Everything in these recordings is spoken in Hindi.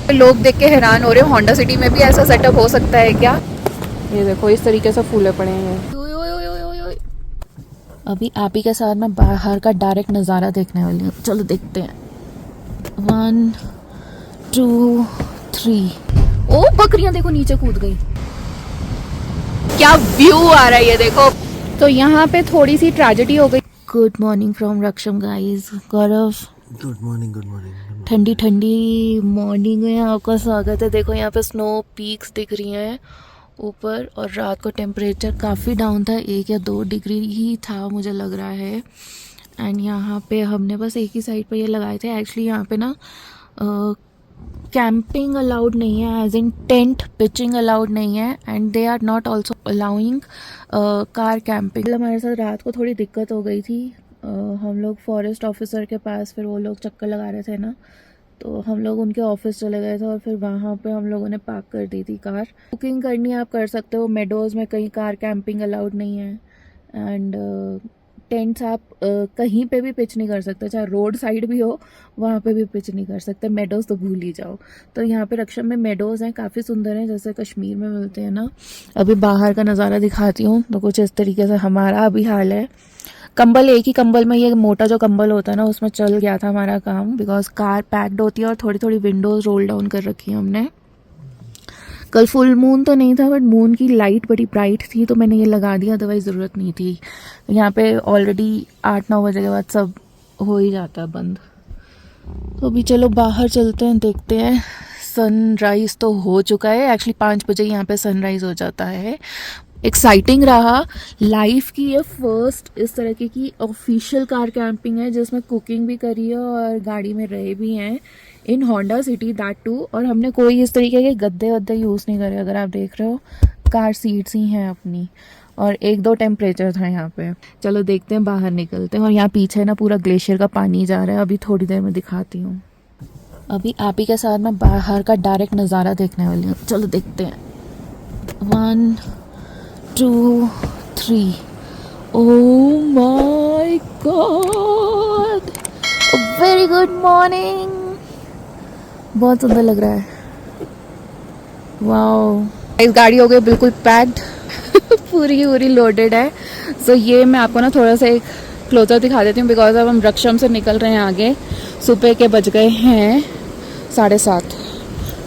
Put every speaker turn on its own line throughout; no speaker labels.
लोग देख के हैरान हो रहे हो, होंडा सिटी में भी ऐसा सेटअप हो सकता है क्या? ये देखो इस तरीके से फूले पड़े हैं। अभी आप ही के साथ मैं बाहर का डायरेक्ट नज़ारा देखने वाली हूँ, चलो देखते हैं। 1 2 3। ओ बकरियां देखो नीचे कूद गई, क्या व्यू आ रहा है ये देखो। तो यहाँ पे थोड़ी सी ट्रेजेडी हो गई। Good morning from Raksham guys. Gaurav
good morning.
ठंडी ठंडी मॉर्निंग में आपका स्वागत है। देखो यहाँ पे स्नो पीक्स दिख रही हैं ऊपर, और रात को टेम्परेचर काफ़ी डाउन था, 1 या 2 डिग्री ही था मुझे लग रहा है। एंड यहाँ पे हमने बस एक ही साइड पे ये लगाए थे। एक्चुअली यहाँ पे ना कैंपिंग अलाउड नहीं है, as in tent pitching allowed नहीं है, and they are not also allowing car camping. हमारे साथ रात को थोड़ी दिक्कत हो गई थी। हम लोग फॉरेस्ट ऑफिसर के पास, फिर वो लोग चक्कर लगा रहे थे ना, तो हम लोग उनके ऑफिस चले गए थे और फिर वहाँ पे हम लोगों ने पार्क कर दी थी कार। बुकिंग करनी आप कर सकते हो, मेडोज़ में कहीं कार कैंपिंग अलाउड नहीं है। एंड टेंट्स आप कहीं पे भी पिच नहीं कर सकते, चाहे रोड साइड भी हो वहाँ पे भी पिच नहीं कर सकते। मेडोज़ तो भूल ही जाओ। तो यहाँ पे रक्षम में मेडोज़ हैं, काफ़ी सुंदर हैं, जैसे कश्मीर में मिलते हैं ना। अभी बाहर का नज़ारा दिखाती हूँ, तो कुछ इस तरीके से हमारा अभी हाल है। कंबल, एक ही कंबल में, ये मोटा जो कंबल होता है ना, उसमें चल गया था हमारा काम, बिकॉज कार पैक्ड होती है और थोड़ी थोड़ी विंडोज़ रोल डाउन कर रखी है हमने। कल फुल मून तो नहीं था, बट मून की लाइट बड़ी ब्राइट थी तो मैंने ये लगा दिया, अदरवाइज ज़रूरत नहीं थी। यहाँ पे ऑलरेडी 8-9 बजे के बाद सब हो ही जाता है बंद। तो अभी चलो बाहर चलते हैं, देखते हैं। सनराइज़ तो हो चुका है, एक्चुअली 5 बजे यहाँ पे सनराइज़ हो जाता है। एक्साइटिंग रहा लाइफ की ये फर्स्ट इस तरह की ऑफिशियल कार कैंपिंग है, जिसमें कुकिंग भी करी है और गाड़ी में रहे भी हैं इन होंडा सिटी, दैट टू। और हमने कोई इस तरीके के गद्दे वद्दे यूज़ नहीं करे, अगर आप देख रहे हो कार सीट्स ही हैं अपनी, और 1-2 टेम्परेचर था यहाँ पे। चलो देखते हैं, बाहर निकलते हैं। और यहाँ पीछे ना पूरा ग्लेशियर का पानी जा रहा है, अभी थोड़ी देर में दिखाती हूँ। अभी आप ही के साथ मैं बाहर का डायरेक्ट नज़ारा देखने वाली हूँ, चलो देखते हैं। 1 2 3। Oh my God! Very good morning. बहुत सुंदर लग रहा है, वाओ। इस गाड़ी हो गई बिल्कुल पैक्ड पूरी की पूरी लोडेड है। सो ये मैं आपको ना थोड़ा सा एक क्लोजर दिखा देती हूँ, बिकॉज अब हम रक्षम से निकल रहे हैं आगे। सुबह के बज गए हैं 7:30,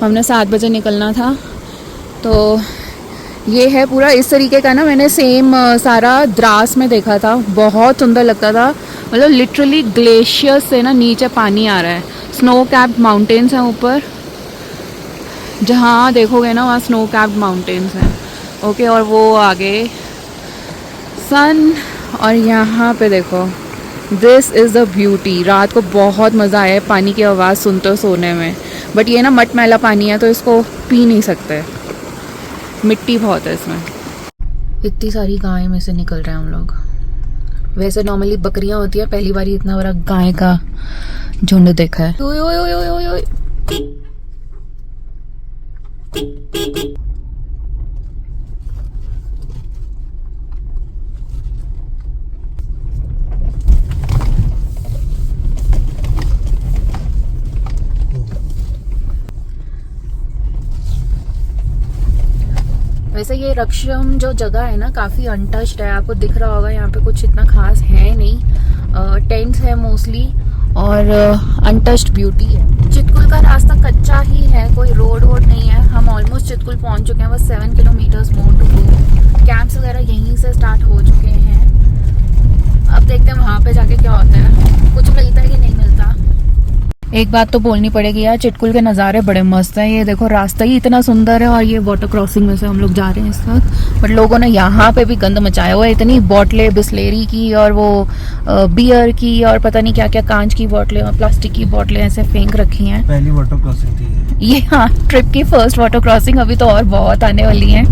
हमने 7 बजे निकलना था। तो ये है पूरा इस तरीके का ना, मैंने सेम सारा द्रास में देखा था, बहुत सुंदर लगता था। मतलब लिटरली ग्लेशियर से ना नीचे पानी आ रहा है। स्नो कैप्ड माउंटेन्स हैं ऊपर, जहाँ देखोगे ना वहाँ स्नो कैप्ड माउंटेन्स हैं। ओके, और वो आगे सन, और यहाँ पे देखो, दिस इज़ द ब्यूटी। रात को बहुत मज़ा आया पानी की आवाज़ सुनते हो सोने में, बट ये ना मटमैला पानी है तो इसको पी नहीं सकते, मिट्टी बहुत है इसमें। इतनी सारी गाय में से निकल रहे हैं हम लोग। वैसे नॉर्मली बकरियां होती है, पहली बार इतना बड़ा गाय का झुंड देखा है। ओए ओए ओए ओए ओए। वैसे ये रक्षम जो जगह है ना काफ़ी अनटच्ड है, आपको दिख रहा होगा, यहाँ पे कुछ इतना खास है नहीं। टेंट्स है मोस्टली, और अनटच्ड ब्यूटी है। चितकुल का रास्ता कच्चा ही है, कोई रोड वोड नहीं है। हम ऑलमोस्ट चितकुल पहुँच चुके हैं, बस 7 kilometres more to go. Camps वगैरह यहीं से स्टार्ट हो चुके हैं। अब देखते हैं वहाँ पे जाके क्या होता है, कुछ मिलता है कि नहीं मिलता। एक बात तो बोलनी पड़ेगी यार, चितकुल के नज़ारे बड़े मस्त हैं। ये देखो रास्ता ही इतना सुंदर है, और ये वाटर क्रॉसिंग में से हम लोग जा रहे हैं इस वक्त। बट लोगों ने यहाँ पे भी गंद मचाया हुआ है, इतनी बोतलें बिस्लेरी की और वो बियर की और पता नहीं क्या क्या, कांच की बोतलें और प्लास्टिक की बोतलें ऐसे फेंक रखी हैं।
पहली वाटर क्रॉसिंग थी
ये, हाँ, ट्रिप की फर्स्ट वाटर क्रॉसिंग। अभी तो और बहुत आने वाली हैं,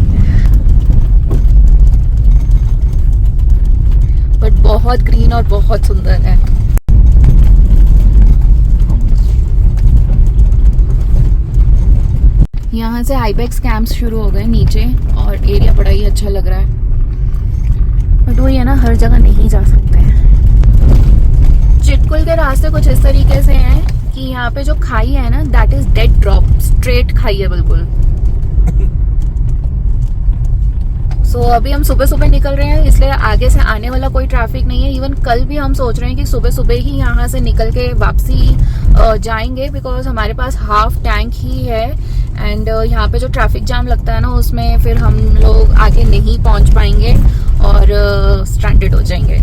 बट बहुत ग्रीन और बहुत सुंदर है। यहाँ से आइबेक्स कैंप्स शुरू हो गए नीचे, और एरिया बड़ा ही अच्छा लग रहा है। बट वो ये ना हर जगह नहीं जा सकते हैं। चितकुल के रास्ते कुछ इस तरीके से हैं कि यहाँ पे जो खाई है ना, that is dead drop, straight खाई है बिल्कुल। सो अभी हम सुबह सुबह निकल रहे हैं, इसलिए आगे से आने वाला कोई ट्रैफिक नहीं है। इवन कल भी हम सोच रहे हैं कि सुबह सुबह ही यहाँ से निकल के वापसी जाएंगे, बिकॉज हमारे पास हाफ टैंक ही है। एंड यहाँ पे जो ट्रैफिक जाम लगता है ना, उसमें फिर हम लोग आगे नहीं पहुंच पाएंगे और स्ट्रैंडेड हो जाएंगे।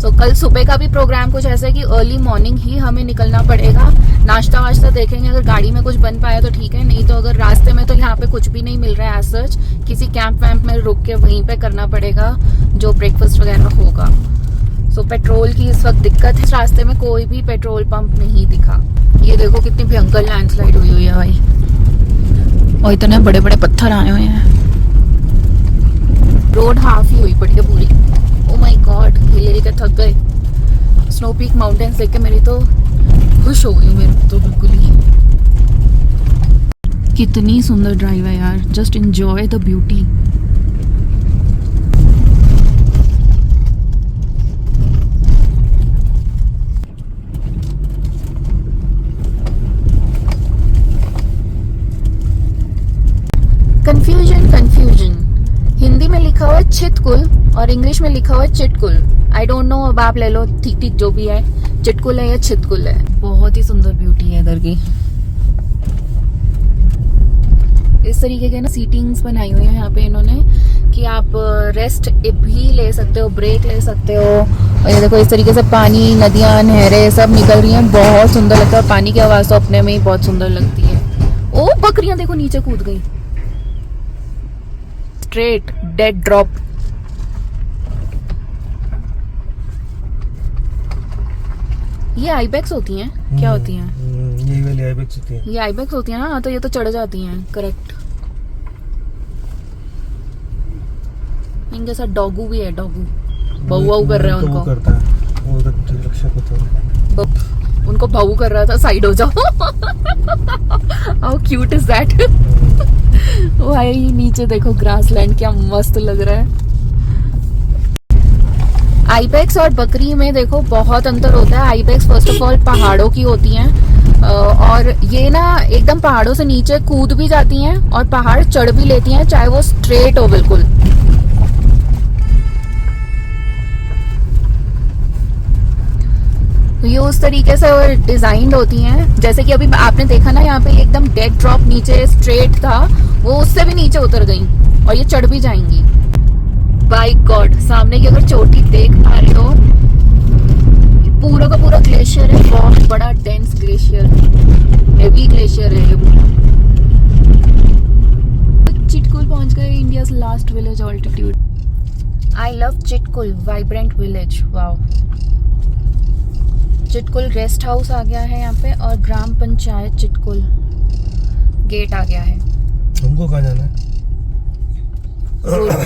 सो कल सुबह का भी प्रोग्राम कुछ ऐसा है कि अर्ली मॉर्निंग ही हमें निकलना पड़ेगा। नाश्ता वाश्ता देखेंगे, अगर गाड़ी में कुछ बन पाया तो ठीक है, नहीं तो अगर रास्ते में तो यहाँ पे कुछ भी नहीं मिल रहा है एज सच, किसी कैंप वैम्प में रुक के वहीं पे करना पड़ेगा जो ब्रेकफास्ट वगैरह होगा। सो पेट्रोल की इस वक्त दिक्कत है, रास्ते में कोई भी पेट्रोल पंप नहीं दिखा। ये देखो कितनी भयंकर लैंडस्लाइड हुई हुई है भाई, और इतने बड़े बड़े पत्थर आए हुए हैं। रोड हाफ ही हुई पड़ी है पूरी। ओ माय गॉड, हिलेरी के थक गए। स्नो पीक माउंटेन्स देख के मेरी तो खुश हो गई, मेरी तो बिल्कुल ही। कितनी सुंदर ड्राइव है यार, just enjoy the beauty. Confusion. Hindi में लिखा हुआ है चितकुल और इंग्लिश में लिखा हुआ है चिटकुल। आई डोंट नो, अब आप ले लो, ठीक ठीक जो भी है, चिटकुल है या चितकुल है। बहुत ही सुंदर ब्यूटी है इधर की। इस तरीके के ना सीटिंग्स बनाई हुई है यहाँ पे इन्होंने, कि आप रेस्ट भी ले सकते हो, ब्रेक ले सकते हो। और ये देखो इस तरीके से पानी, नदियां, नहरें सब निकल रही हैं, बहुत सुंदर लगता है। पानी की आवाज तो अपने में ही बहुत सुंदर लगती है। ओ बकरियां देखो नीचे कूद गई, स्ट्रेट डेड ड्रॉप। ये आईबेक्स होती हैं, क्या होती हैं?
यही वाली आईबेक्स होती है।
ये आईबेक्स होती है ना, तो ये तो चढ़ जाती हैं, करेक्ट। इनके साथ डॉगू भी है, डॉगू बहु कर रहे हैं उनको।
वो करता है, वो रक्षक होता है।
उनको भाऊ कर रहा था, साइड हो जाओ। How cute is that. भाई नीचे देखो ग्रासलैंड, क्या मस्त लग रहा है। आईबेक्स और बकरी में देखो बहुत अंतर होता है। आईबेक्स फर्स्ट ऑफ ऑल पहाड़ों की होती हैं, और ये ना एकदम पहाड़ों से नीचे कूद भी जाती हैं और पहाड़ चढ़ भी लेती हैं, चाहे वो स्ट्रेट हो बिल्कुल। तो ये उस तरीके से डिजाइंड होती हैं। जैसे कि अभी आपने देखा ना, यहाँ पे एकदम डेड ड्रॉप नीचे स्ट्रेट था, वो उससे भी नीचे उतर गई और ये चढ़ भी जाएंगी। बाय गॉड, सामने की अगर चोटी देख पा रहे हो, पूरा का पूरा ग्लेशियर है, बहुत बड़ा डेंस ग्लेशियर, हेवी ग्लेशियर है ये पूरा। चिटकुल पहुंच गए, India's last village altitude. I love Chitkul, vibrant village. Wow. Chitkul rest house आ गया है यहाँ पे, और ग्राम पंचायत चिटकुल गेट आ गया है।
हमको कहाँ जाना है?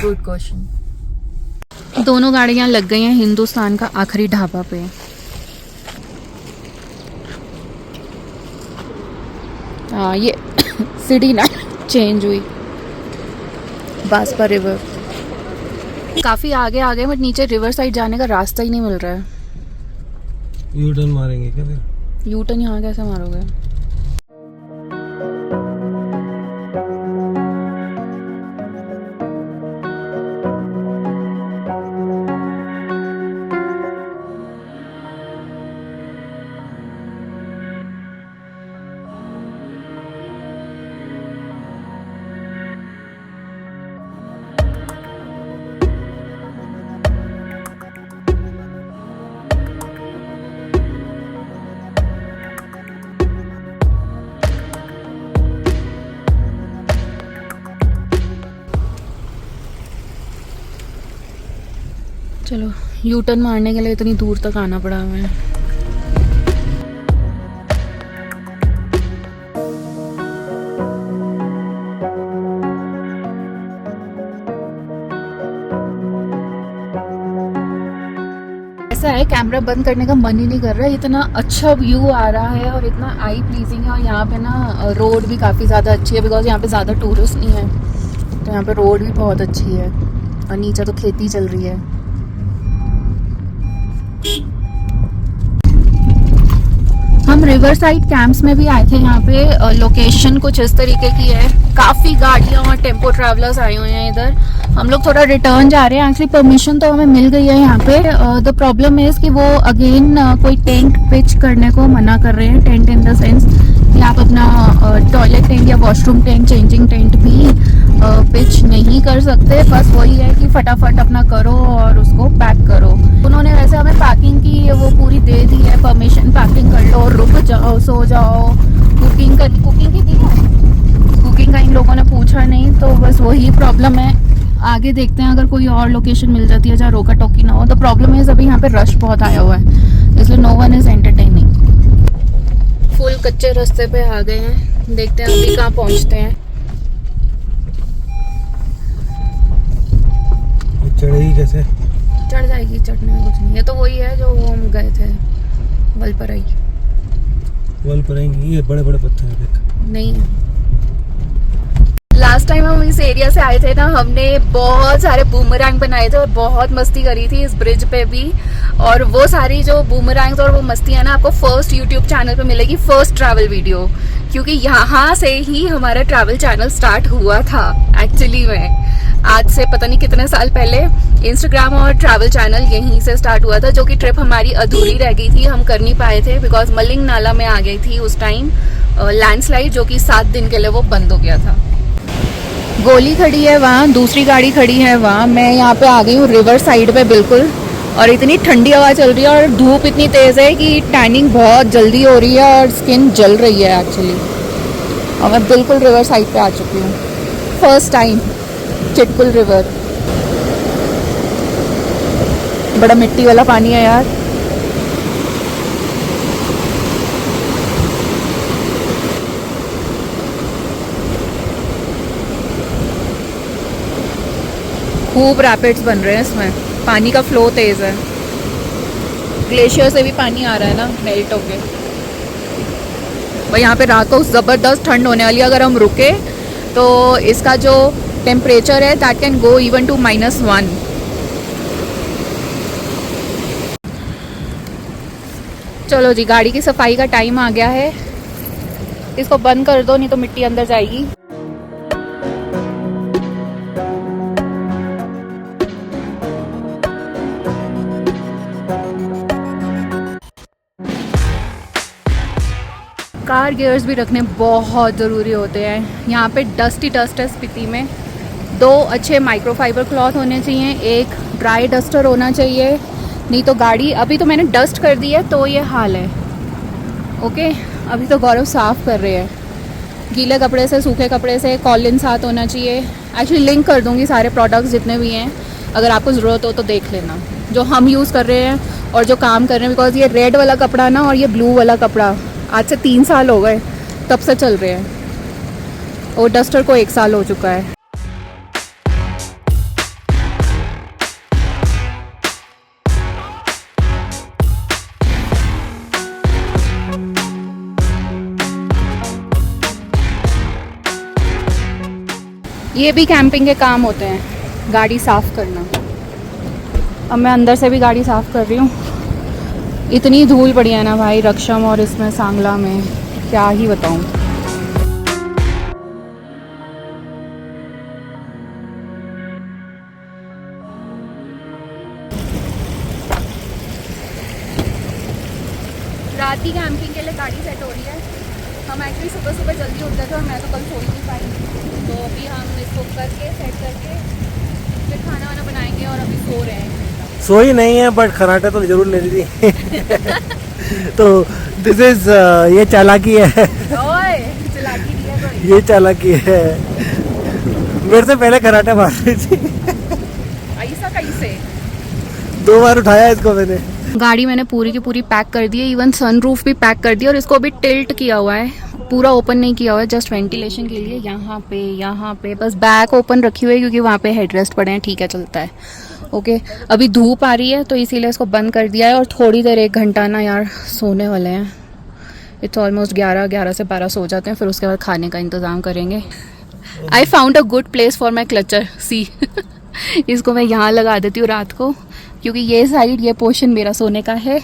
Good question. दोनों गाड़ियां लग गई हैं हिंदुस्तान का आखिरी ढाबा पे। हाँ, ये सिटी ना चेंज हुई, बांसपा रिवर। काफी आगे आ गए, बट नीचे रिवर साइड जाने का रास्ता ही नहीं मिल रहा है।
यू टर्न मारेंगे क्या फिर?
यू टर्न यहाँ कैसे मारोगे? चलो, यू टर्न मारने के लिए इतनी दूर तक आना पड़ा हमें। ऐसा है, कैमरा बंद करने का मन ही नहीं कर रहा है, इतना अच्छा व्यू आ रहा है और इतना आई प्लीजिंग है। और यहाँ पे ना रोड भी काफ़ी ज़्यादा अच्छी है, बिकॉज यहाँ पे ज़्यादा टूरिस्ट नहीं है, तो यहाँ पे रोड भी बहुत अच्छी है। और नीचे तो खेती चल रही है। हम हम रिवर साइड कैंप्स में भी आए थे। यहाँ पे लोकेशन कुछ इस तरीके की है, काफ़ी गाड़ियाँ और टेम्पो ट्रैवलर्स आए हुए हैं इधर। हम लोग थोड़ा रिटर्न जा रहे हैं। एक्चुअली परमिशन तो हमें मिल गई है यहाँ पे। द प्रॉब्लम इज़ कि वो अगेन कोई टेंट पिच करने को मना कर रहे हैं। टेंट इन द सेंस कि आप अपना टॉयलेट टेंट या वॉशरूम टेंट, चेंजिंग टेंट भी पिच नहीं कर सकते। बस वही है कि फटाफट अपना करो और उसको पैक करो। उन्होंने वैसे हमें पैकिंग की वो पूरी दे दी है परमिशन, पैकिंग कर लो, रुक जाओ, सो जाओ। कुकिंग की दी है, कुकिंग का इन लोगों ने पूछा नहीं। तो बस वही प्रॉब्लम है। आगे देखते हैं अगर कोई और लोकेशन मिल जाती है जहाँ रोका टोकी ना हो। तो प्रॉब्लम है अभी यहाँ पे रश बहुत आया हुआ है, इसलिए no one is entertaining. Full कच्चे रास्ते पे आ गए हैं, देखते हैं अभी कहाँ पहुँचते हैं।
चढ़ेगी कैसे?
चढ़ जाएगी, चढ़ने में कुछ नहीं। ये तो वही है जो वो हम गए थे वलपराई।
वलपराई नहीं, ये बड़े बड़े पत्थर है देख।
नहीं है। लास्ट टाइम हम इस एरिया से आए थे ना, हमने बहुत सारे बूमरैंग बनाए थे और बहुत मस्ती करी थी इस ब्रिज पे भी। और वो सारी जो बूमरैंग्स और वो मस्ती है ना, आपको फर्स्ट यूट्यूब चैनल पे मिलेगी, फर्स्ट ट्रैवल वीडियो। क्योंकि यहाँ से ही हमारा ट्रैवल चैनल स्टार्ट हुआ था एक्चुअली में। आज से पता नहीं कितने साल पहले इंस्टाग्राम और ट्रैवल चैनल यहीं से स्टार्ट हुआ था। जो कि ट्रिप हमारी अधूरी रह गई थी, हम कर नहीं पाए थे बिकॉज मलिंग नाला में आ गई थी उस टाइम लैंडस्लाइड, जो कि 7 दिन के लिए वो बंद हो गया था। गोली खड़ी है वहाँ, दूसरी गाड़ी खड़ी है वहाँ। मैं यहाँ पे आ गई हूँ रिवर साइड पे बिल्कुल, और इतनी ठंडी हवा चल रही है और धूप इतनी तेज़ है कि टैनिंग बहुत जल्दी हो रही है और स्किन जल रही है एक्चुअली। और मैं बिल्कुल रिवर साइड पे आ चुकी हूँ, फर्स्ट टाइम चिटकुल रिवर। बड़ा मिट्टी वाला पानी है यार। खूब रैपिड्स बन रहे हैं इसमें, पानी का फ्लो तेज है। ग्लेशियर से भी पानी आ रहा है ना, मेल्ट होके। भाई यहाँ पे रात को ज़बरदस्त ठंड होने वाली है। अगर हम रुके तो इसका जो टेम्परेचर है that can go even to -1। चलो जी, गाड़ी की सफाई का टाइम आ गया है। इसको बंद कर दो, नहीं तो मिट्टी अंदर जाएगी। कार गियर्स भी रखने बहुत ज़रूरी होते हैं। यहाँ पे डस्ट ही डस्ट है स्पीति में। 2 अच्छे माइक्रोफाइबर क्लॉथ होने चाहिए, एक ड्राई डस्टर होना चाहिए, नहीं तो गाड़ी, अभी तो मैंने डस्ट कर दी है तो ये हाल है। ओके, अभी तो गौरव साफ़ कर रहे हैं। गीले कपड़े से, सूखे कपड़े से, कॉलिन साथ होना चाहिए। एक्चुअली लिंक कर दूँगी सारे प्रोडक्ट्स जितने भी हैं, अगर आपको ज़रूरत हो तो देख लेना, जो हम यूज़ कर रहे हैं और जो काम कर रहे हैं। बिकॉज ये रेड वाला कपड़ा ना और ये ब्लू वाला कपड़ा आज से 3 साल हो गए, तब से चल रहे हैं, और डस्टर को 1 साल हो चुका है। ये भी कैंपिंग के काम होते हैं, गाड़ी साफ़ करना। अब मैं अंदर से भी गाड़ी साफ़ कर रही हूँ। इतनी धूल पड़ी है ना भाई रक्षम और इसमें सांगला में, क्या ही बताऊँ। रात की कैंपिंग के लिए गाड़ी सेट हो रही है। हम एक्चुअली सुबह सुबह जल्दी उठ गए थे और मैं तो कल सो ही नहीं पाई। तो अभी हम इसको करके सेट करके फिर खाना वाना बनाएंगे और अभी सो रहे हैं।
सोई नहीं है बट खराटे तो जरूर ले ली थी। तो दिस इज ये चालाकी है।
ओए, चालाकी नहीं है कोई।
ये चालाकी है। मेरे से पहले खराटे मार रही थी।
ऐसा कैसे?
2 बार उठाया इसको मैंने।
गाड़ी मैंने पूरी की पूरी पैक कर दी है, इवन सनरूफ भी पैक कर दी, और इसको अभी टिल्ट किया हुआ है, पूरा ओपन नहीं किया हुआ है, जस्ट वेंटिलेशन के लिए। यहाँ पे बस बैक ओपन रखी हुई है क्योंकि वहाँ पे हेडरेस्ट पड़े हैं, ठीक है, चलता है। ओके, अभी धूप आ रही है तो इसीलिए इसको बंद कर दिया है। और थोड़ी देर 1 घंटा ना यार सोने वाले हैं। इट्स ऑलमोस्ट 11 से 12 सो जाते हैं, फिर उसके बाद खाने का इंतज़ाम करेंगे। I found a good place for my culture, see. इसको मैं यहाँ लगा देती हूँ रात को, क्योंकि ये साइड ये पोर्शन मेरा सोने का है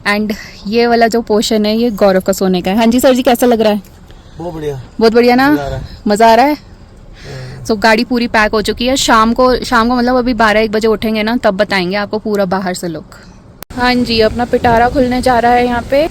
एंड ये वाला जो पोर्शन है ये गौरव का सोने का है। हाँ जी सर जी, कैसा लग रहा है?
बहुत बढ़िया,
बहुत बढ़िया ना, मज़ा आ रहा है।
So,
गाड़ी पूरी पैक हो चुकी है। शाम को मतलब अभी 12-1 बजे उठेंगे ना, तब बताएंगे आपको पूरा बाहर से लुक। हाँ जी, अपना पिटारा खुलने जा रहा है यहाँ पे।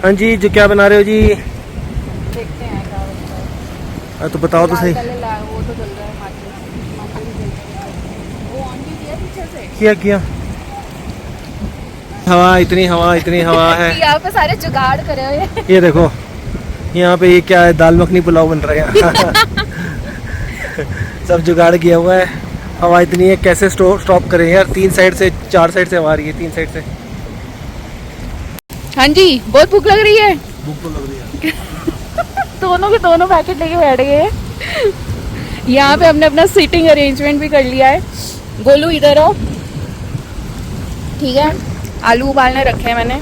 हाँ जी, जो क्या बना रहे हो जी?
देखते हैं क्या बनता है।
तो बताओ तो सही।
वो तो चल रहा है वो ऑन भी किया पीछे से।
किया इतनी हवा है।
यहाँ पे सारे जुगाड़ करे हुए हैं।
ये देखो, यहाँ पे ये क्या है, दाल मखनी पुलाव बन रहा है। सब जुगाड़ किया हुआ है। हवा इतनी है, कैसे स्टॉप करें यार? 3 साइड से 4 साइड से हवा आ रही है, 3 साइड से।
हाँ जी, बहुत भूख लग रही है।
भूख तो लग रही है।
दोनों के दोनों पैकेट लेके बैठ गए हैं। यहाँ पे हमने अपना सीटिंग अरेंजमेंट भी कर लिया है। गोलू इधर आओ, ठीक है। आलू उबालने रखे हैं मैंने,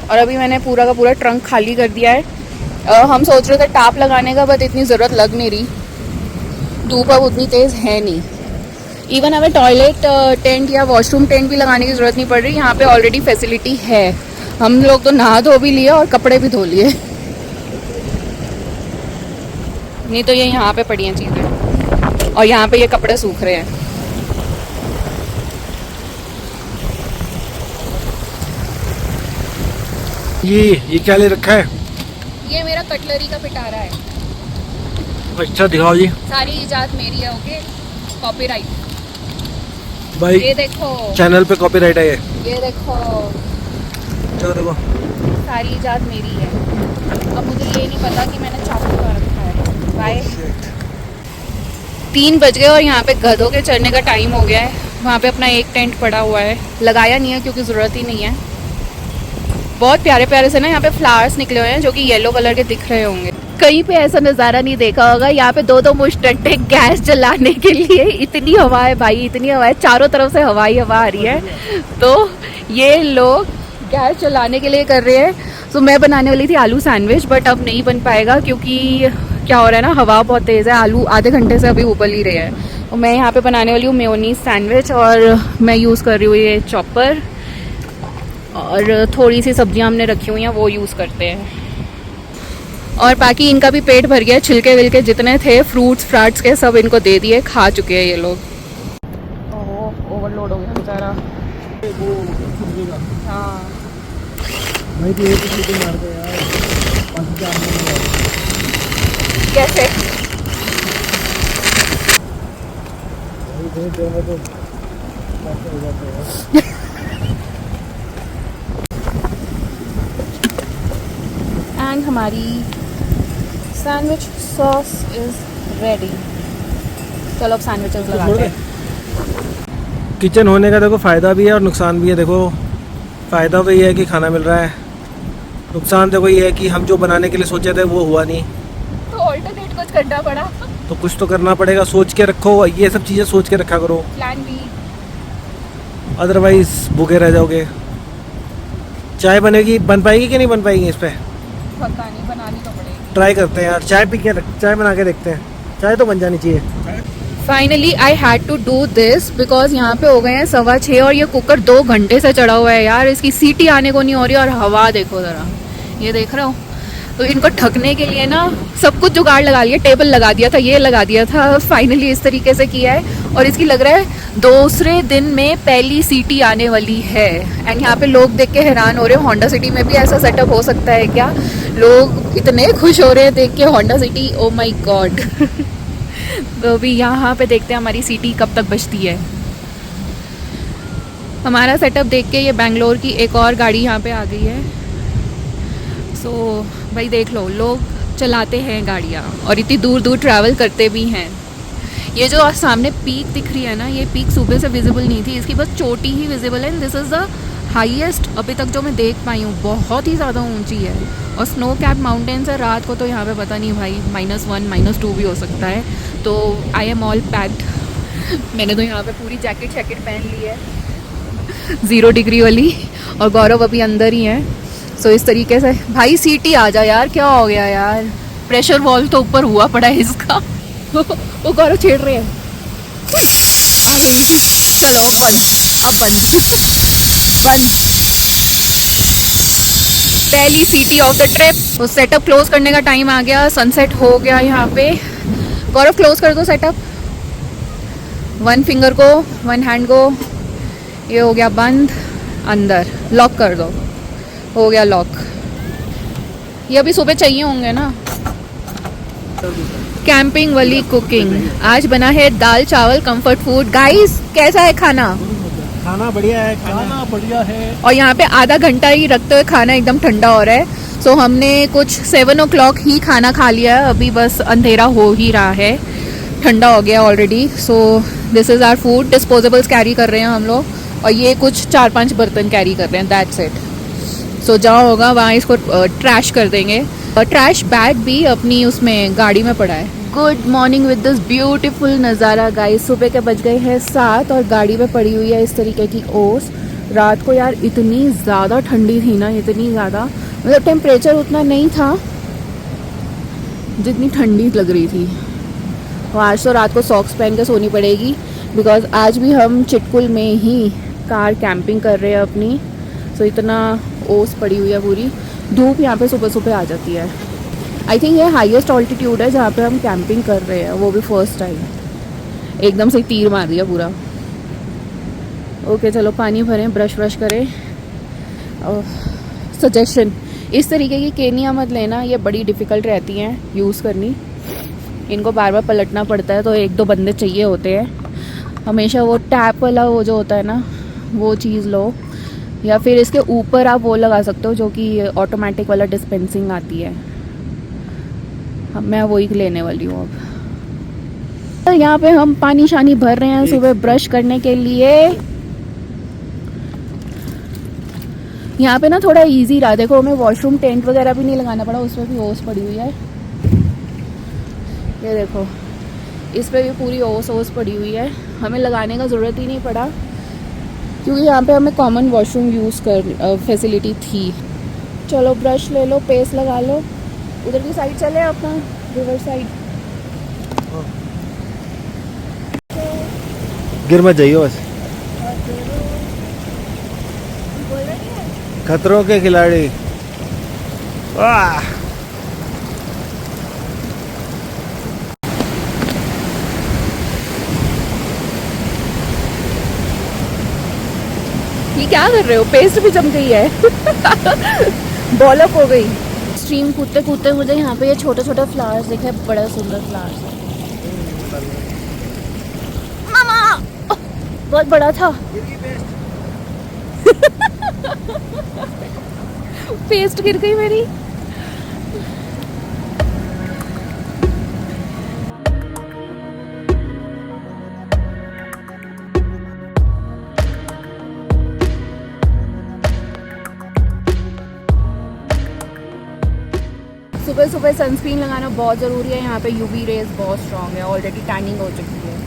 और अभी मैंने पूरा का पूरा ट्रंक खाली कर दिया है। हम सोच रहे थे टाप लगाने का, बट इतनी ज़रूरत लग नहीं रही, धूप अब उतनी तेज़ है नहीं। इवन हमें टॉयलेट टेंट या वॉशरूम टेंट भी लगाने की ज़रूरत नहीं पड़ रही, यहाँ पे ऑलरेडी फैसिलिटी है। हम लोग तो नहा धो भी लिए और कपड़े भी धो लिए, नहीं तो ये यहाँ पे पड़ी हैं चीज़ें, और यहाँ पे ये कपड़े सूख रहे हैं।
ये क्या ले रखा है?
ये मेरा कटलरी का पिटारा है।
अच्छा दिखाओ जी।
सारी इजाद मेरी है, ओके। कॉपीराइट
भाई,
ये देखो,
चैनल पे कॉपीराइट है
ये देखो,
चलो देखो,
सारी इजाद मेरी है। अब मुझे ये नहीं पता कि मैंने चाकू कहाँ रखा है। बाय। 3 बज गए और यहाँ पे गधों के चढ़ने का टाइम हो गया है। वहाँ पे अपना एक टेंट पड़ा हुआ है, लगाया नहीं है क्योंकि ज़रूरत ही नहीं है। बहुत प्यारे प्यारे से ना यहाँ पे फ्लावर्स निकले हुए हैं जो कि येलो कलर के दिख रहे होंगे। कहीं पे ऐसा नज़ारा नहीं देखा होगा। यहाँ पे 2-2 मुश्तटे गैस जलाने के लिए। इतनी हवा है भाई, इतनी हवा है, चारों तरफ से हवा ही हवा आ रही है। तो ये लोग गैस जलाने के लिए कर रहे हैं। तो मैं बनाने वाली थी आलू सैंडविच, बट अब नहीं बन पाएगा क्योंकि क्या हो रहा है ना, हवा बहुत तेज़ है। आलू आधे घंटे से अभी उबल ही रहे हैं। और मैं यहाँ पे बनाने वाली हूँ मेयोनीज सैंडविच, और मैं यूज़ कर रही हूँ ये चॉपर, और थोड़ी सी सब्जियां हमने रखी हुई हैं वो यूज़ करते हैं। और बाकी इनका भी पेट भर गया, छिलके विलके जितने थे फ्रूट्स फ्राट्स के सब इनको दे दिए, खा चुके हैं ये लोग। ओह, ओवरलोड हो गया बेचारा। हाँ
भाई तो एक सीटी मार दे यार,
कैसे? एंड हमारी सैंडविच सॉस इज रेडी। चलो अब सैंडविचेस लगाते हैं।
किचन होने का देखो फ़ायदा भी है और नुकसान भी है। देखो, फ़ायदा तो ये है कि खाना मिल रहा है, नुकसान देखो ये है कि हम जो बनाने के लिए सोचे थे वो हुआ नहीं,
तो ऑल्टरनेट कुछ करना पड़ा।
तो कुछ तो करना पड़ेगा। सोच के रखो, ये सब चीज़ें सोच के रखा करो,
प्लान बी,
अदरवाइज भूखे रह जाओगे। चाय बन पाएगी कि नहीं बन पाएगी इस पर?
पता नहीं, बनानी तो पड़ेगी।
ट्राई करते हैं यार, चाय बना के देखते हैं। चाय तो बन जानी चाहिए।
Finally I had to do this because यहाँ पे हो गए हैं 6:15 और ये कुकर 2 घंटे से चढ़ा हुआ है यार। इसकी सीटी आने को नहीं हो रही, और हवा देखो ज़रा, ये देख रहे हो। तो इनको ढकने के लिए ना सब कुछ जुगाड़ लगा लिया, टेबल लगा दिया था, ये लगा दिया था, फाइनली इस तरीके से किया है। और इसकी लग रहा है दूसरे दिन में पहली सीटी आने वाली है। एंड यहाँ पे लोग देख के हैरान हो रहे हैं, होंडा सिटी में भी ऐसा सेटअप हो सकता है क्या? लोग इतने खुश हो रहे हैं देख के होंडा सिटी, ओ माई गॉड। तो अभी यहाँ पे देखते हैं हमारी सीटी कब तक बजती है। हमारा सेटअप देख के ये बेंगलोर की एक और गाड़ी यहाँ पे आ गई है। सो भाई देख लो, लोग चलाते हैं गाड़ियाँ और इतनी दूर दूर ट्रैवल करते भी हैं। ये जो सामने पीक दिख रही है ना, ये पीक सुबह से विजिबल नहीं थी, इसकी बस चोटी ही विजिबल है। दिस इज़ द हाईएस्ट अभी तक जो मैं देख पाई हूँ, बहुत ही ज़्यादा ऊंची है। और स्नो कैप माउंटेन्स है। रात को तो यहाँ पे पता नहीं भाई -1 -2 भी हो सकता है। तो आई एम ऑल पैक्ड। मैंने तो यहाँ पे पूरी जैकेट पहन ली है 0 डिग्री वाली, और गौरव अभी अंदर ही है। सो इस तरीके से भाई सीटी आ जा यार, क्या हो गया यार, प्रेशर वॉल्व तो ऊपर हुआ पड़ा है इसका। वो गौरव छेड़ रहे हैं, आ गई। चलो बंद, अब बंद बंद। पहली सीटी ऑफ द ट्रिप। तो सेटअप क्लोज करने का टाइम आ गया, सनसेट हो गया यहाँ पे। गौरव क्लोज कर दो सेटअप, 1 फिंगर को, 1 हैंड को। ये हो गया बंद, अंदर लॉक कर दो, हो गया लॉक। ये अभी सुबह चाहिए होंगे ना। कैंपिंग वाली कुकिंग आज बना है, दाल चावल कंफर्ट फूड। गाइस कैसा है खाना?
खाना बढ़िया है, खाना बढ़िया है।
और यहाँ पे आधा घंटा ही रखते हुए खाना एकदम ठंडा हो रहा है। सो हमने कुछ 7 o'clock ही खाना खा लिया है, अभी बस अंधेरा हो ही रहा है, ठंडा हो गया already. So this is our food. Disposables carry कर रहे हैं हम लोग, और ये कुछ 4-5 बर्तन कैरी कर रहे हैं, दैट्स इट। सो जहाँ होगा वहाँ इसको ट्रैश कर देंगे। ट्रैश बैग भी अपनी उसमें गाड़ी में पड़ा है। Good morning with this beautiful नज़ारा गाइस। सुबह के बज गए हैं 7 और गाड़ी में पड़ी हुई है इस तरीके की ओस। रात को यार इतनी ज़्यादा ठंडी थी ना, इतनी ज़्यादा, मतलब टेम्परेचर उतना नहीं था जितनी ठंडी लग रही थी। तो आज तो रात को सॉक्स पहन के सोनी पड़ेगी, बिकॉज आज भी हम चिटकुल में ही कार कैंपिंग कर रहे हैं अपनी। सो इतना ओस पड़ी हुई है पूरी। धूप यहाँ पे सुबह सुबह आ जाती है। आई थिंक ये हाईएस्ट ऑल्टीट्यूड है जहाँ पे हम कैंपिंग कर रहे हैं, वो भी फर्स्ट टाइम। एकदम से तीर मार दिया पूरा। ओके चलो पानी भरें, ब्रश करें। सजेशन, इस तरीके की केनिया मत लेना, ये बड़ी डिफ़िकल्ट रहती हैं यूज़ करनी। इनको बार बार पलटना पड़ता है, तो 1-2 बंदे चाहिए होते हैं। हमेशा वो टैप वाला वो जो होता है ना, वो चीज़ लो, या फिर इसके ऊपर आप वो लगा सकते हो जो कि ऑटोमेटिक वाला डिस्पेंसिंग आती है। मैं वही लेने वाली हूँ अब। तो यहाँ पे हम पानी शानी भर रहे हैं सुबह ब्रश करने के लिए। यहाँ पे ना थोड़ा इजी रहा, देखो हमें वॉशरूम टेंट वगैरह भी नहीं लगाना पड़ा, उसमें भी ओस पड़ी हुई है। ये देखो इस पे भी पूरी ओस पड़ी हुई है, हमें लगाने का ज़रूरत ही नहीं पड़ा, क्योंकि यहाँ पे हमें कॉमन वॉशरूम यूज़ कर फैसिलिटी थी। चलो ब्रश ले लो, पेस्ट लगा लो। उधर की साइड चले अपना, रिवर साइड।
गिर मत जाइए बस। खतरों के खिलाड़ी। वाह
ये क्या कर रहे हो? पेस्ट भी जम गई है। बॉलअप हो गई। स्ट्रीम कूदते कूदते मुझे यहाँ पे ये छोटे छोटे फ्लावर्स दिखे, बड़ा सुंदर फ्लावर्स है। मामा बहुत बड़ा था। पेस्ट गिर गई मेरी। सुबह सुबह सनस्क्रीन लगाना बहुत ज़रूरी है। यहाँ पे यूवी रेज बहुत स्ट्रॉन्ग है, ऑलरेडी टैनिंग हो चुकी है।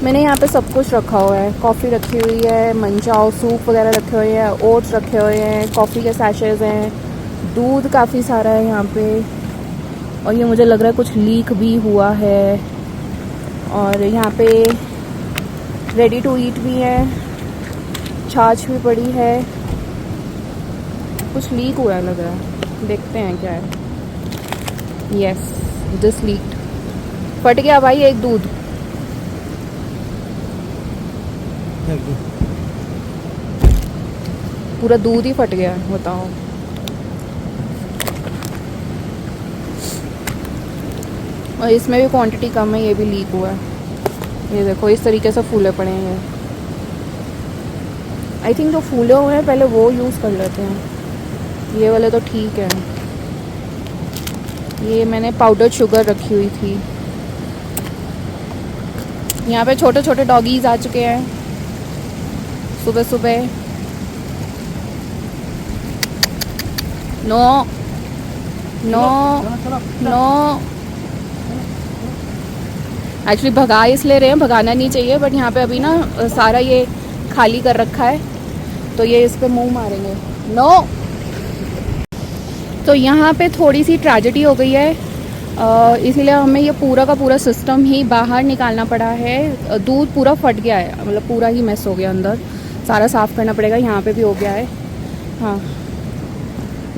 मैंने यहाँ पे सब कुछ रखा हुआ है। कॉफ़ी रखी हुई है, मंचाओ सूप वगैरह रखे हुए हैं, ओट्स रखे हुए हैं, कॉफ़ी के सैशेज़ हैं, दूध काफ़ी सारा है यहाँ पे। और ये मुझे लग रहा है कुछ लीक भी हुआ है। और यहाँ पे रेडी टू ईट भी है, छाछ भी पड़ी है। कुछ लीक हुआ है लग रहा है, देखते हैं क्या है। Yes this leak. फट गया भाई एक दूध। पूरा दूध ही फट गया, बताओ। और इसमें भी क्वांटिटी कम है, ये भी लीक हुआ है। ये देखो इस तरीके से फूले पड़े हैं ये। आई थिंक जो फूले हुए हैं पहले वो यूज़ कर लेते हैं। ये वाले तो ठीक है। ये मैंने पाउडर शुगर रखी हुई थी। यहाँ पे छोटे छोटे डॉगीज आ चुके हैं सुबह सुबह। नो नो नो, एक्चुअली भगा इसलिए रहे हैं, भगाना नहीं चाहिए, बट यहाँ पे अभी ना सारा ये खाली कर रखा है तो ये इस पे मुंह मारेंगे। नो। तो यहाँ पे थोड़ी सी ट्रेजेडी हो गई है, इसीलिए हमें ये पूरा का पूरा सिस्टम ही बाहर निकालना पड़ा है। दूध पूरा फट गया है, मतलब पूरा ही मेस हो गया, अंदर सारा साफ़ करना पड़ेगा। यहाँ पे भी हो गया है। हाँ,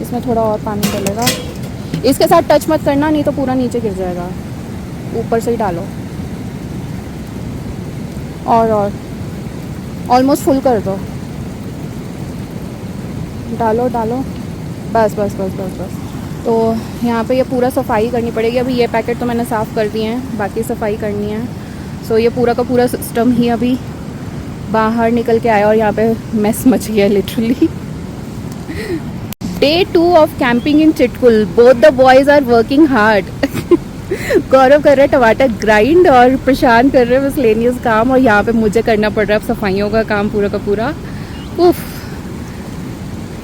इसमें थोड़ा और पानी डलेगा। इसके साथ टच मत करना, नहीं तो पूरा नीचे गिर जाएगा। ऊपर से ही डालो और ऑलमोस्ट फुल कर दो। डालो डालो, बस बस बस बस बस। तो यहाँ पे ये पूरा सफाई करनी पड़ेगी। अभी ये पैकेट तो मैंने साफ़ कर दिए हैं, बाकी सफाई करनी है। सो ये पूरा का पूरा सिस्टम ही अभी बाहर निकल के आया और यहाँ पे मेस मच गया literally. Day 2 of camping in Chitkul. Both the boys are working hard. गौरव कर रहे टमाटर ग्राइंड और प्रशांत कर रहे मिसलेनियस काम, और यहाँ पे मुझे करना पड़ रहा है अब सफाइयों का काम पूरा का पूरा। उफ,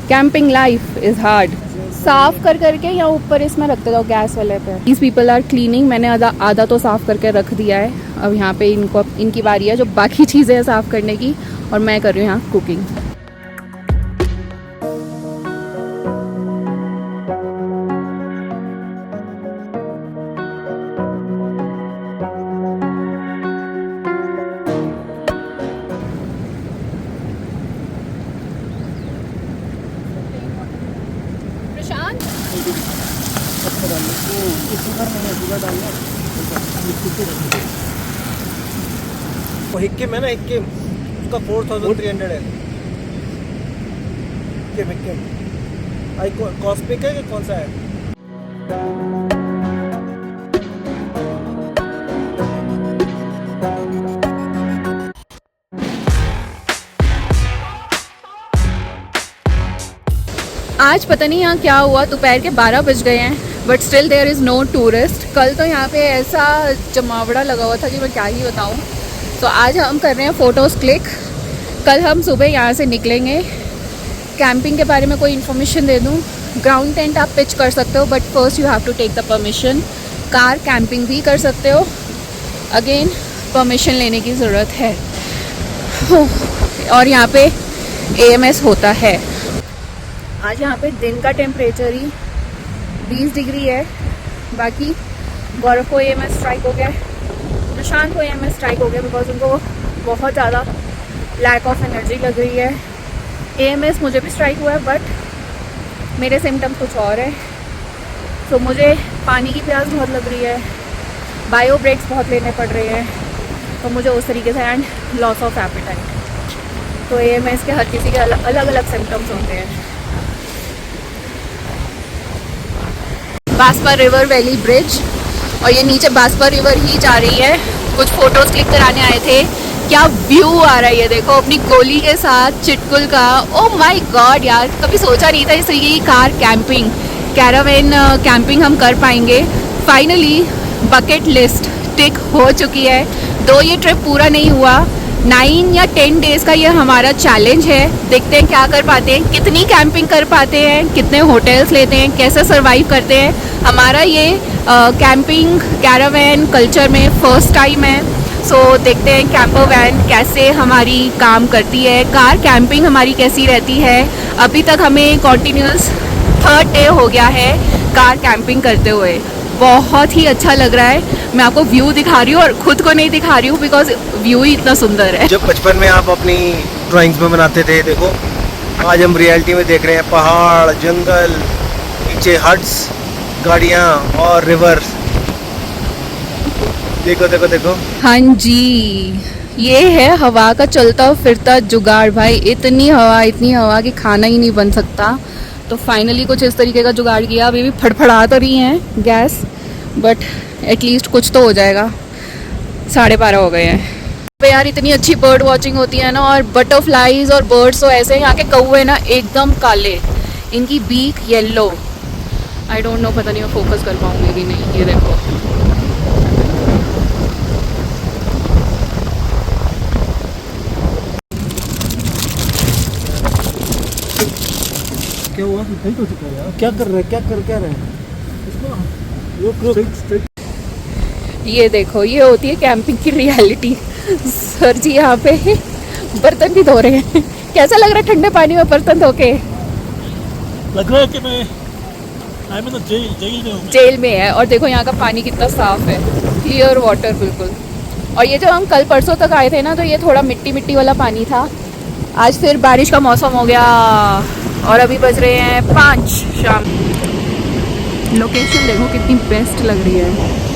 कैंपिंग लाइफ इज़ हार्ड। साफ कर करके यहाँ ऊपर इसमें रखते जाओ गैस वाले पे। These people are cleaning. मैंने आधा तो साफ़ करके रख दिया है। अब यहाँ पे इनकी बारी है जो बाकी चीज़ें हैं साफ़ करने की, और मैं कर रही हूँ यहाँ कुकिंग।
वो हिक्किम है ना, हिक्किम, उसका 4300 है। हिक्किम आई कॉस्मिक है कि कौन सा है?
आज पता नहीं यहाँ क्या हुआ, दोपहर के 12 बज गए हैं, but still there is no tourist. कल तो यहाँ पे ऐसा जमावड़ा लगा हुआ था कि मैं क्या ही बताऊँ। तो आज हम कर रहे हैं फ़ोटोज़ क्लिक। कल हम सुबह यहाँ से निकलेंगे। कैंपिंग के बारे में कोई इन्फॉर्मेशन दे दूँ, ग्राउंड टेंट आप पिच कर सकते हो, but first you have to take the permission. Car camping भी कर सकते हो, अगेन परमिशन लेने की ज़रूरत है। और यहाँ पे AMS होता है। आज यहाँ पे दिन का टेम्परेचर ही 20 डिग्री है। बाकी गौरव को AMS स्ट्राइक हो गया, प्रशांत को AMS स्ट्राइक हो गया बिकॉज उनको बहुत ज़्यादा लैक ऑफ एनर्जी लग रही है। AMS मुझे भी स्ट्राइक हुआ है, बट मेरे सिम्टम्स कुछ और है। तो मुझे पानी की प्यास बहुत लग रही है, बायो ब्रेक्स बहुत लेने पड़ रहे हैं, तो मुझे उस तरीके से, एंड लॉस ऑफ एपेटाइट। तो AMS के हर किसी के अलग अलग सिम्टम्स होते हैं। बास्पा रिवर वैली ब्रिज, और ये नीचे बास्पा रिवर ही जा रही है। कुछ फ़ोटोज़ क्लिक कराने आए थे। क्या व्यू आ रहा है ये देखो, अपनी गोली के साथ चिटकुल का। ओह माय गॉड यार, कभी सोचा नहीं था इस तरीके की कार कैंपिंग, कैरावेन कैंपिंग हम कर पाएंगे। फाइनली बकेट लिस्ट टिक हो चुकी है। दो ये ट्रिप पूरा नहीं हुआ, 9 या 10 डेज़ का ये हमारा चैलेंज है। देखते हैं क्या कर पाते हैं, कितनी कैंपिंग कर पाते हैं, कितने होटल्स लेते हैं, कैसे सर्वाइव करते हैं। हमारा ये कैंपिंग कैरावेन कल्चर में फर्स्ट टाइम है। सो देखते हैं कैंपर वैन कैसे हमारी काम करती है, कार कैंपिंग हमारी कैसी रहती है। अभी तक हमें कॉन्टीन्यूस 3rd डे हो गया है कार कैंपिंग करते हुए। बहुत ही अच्छा लग रहा है। मैं आपको व्यू दिखा रही हूँ और ख़ुद को नहीं दिखा रही हूँ बिकॉज व्यू ही इतना सुंदर है।
जब बचपन में आप अपनी ड्राइंग्स में बनाते थे, देखो आज हम रियलिटी में देख रहे हैं। पहाड़, जंगल, नीचे हट्स, गाड़ियाँ और रिवर। देखो देखो देखो।
हाँ जी, ये है हवा का चलता फिरता जुगाड़ भाई। इतनी हवा कि खाना ही नहीं बन सकता। तो फाइनली कुछ इस तरीके का जुगाड़ किया। अभी भी फड़फड़ा तो रही हैं गैस, बट एटलीस्ट कुछ तो हो जाएगा। 12:30 हो गए हैं। पे यार इतनी अच्छी बर्ड वॉचिंग होती है ना, और बटरफ्लाईज और बर्ड्स तो ऐसे। यहाँ के कौवे ना एकदम काले, इनकी beak yellow. I don't know, पता नहीं मैं फोकस कर पाऊंगी कि नहीं। ये देखो,
क्या हुआ? क्या कर रहे हैं? क्या रहे हैं?
ये देखो, ये होती है कैंपिंग की रियलिटी। सर जी यहाँ पे बर्तन भी धो रहे हैं। कैसा लग रहा है ठंडे पानी में बर्तन धो के?
लग रहा है कि मैं तो जेल में हूँ।
जेल में है। और देखो यहाँ का पानी कितना साफ है, क्लियर वाटर बिल्कुल। और ये जब हम कल परसों तक आए थे ना, तो ये थोड़ा मिट्टी मिट्टी वाला पानी था। आज फिर बारिश का मौसम हो गया, और अभी बज रहे हैं 5 शाम। लोकेशन देखो कितनी बेस्ट लग रही है।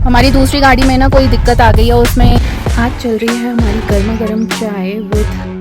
हमारी दूसरी गाड़ी में ना कोई दिक्कत आ गई है, उसमें आज चल रही है हमारी गर्मा गर्म चाय विद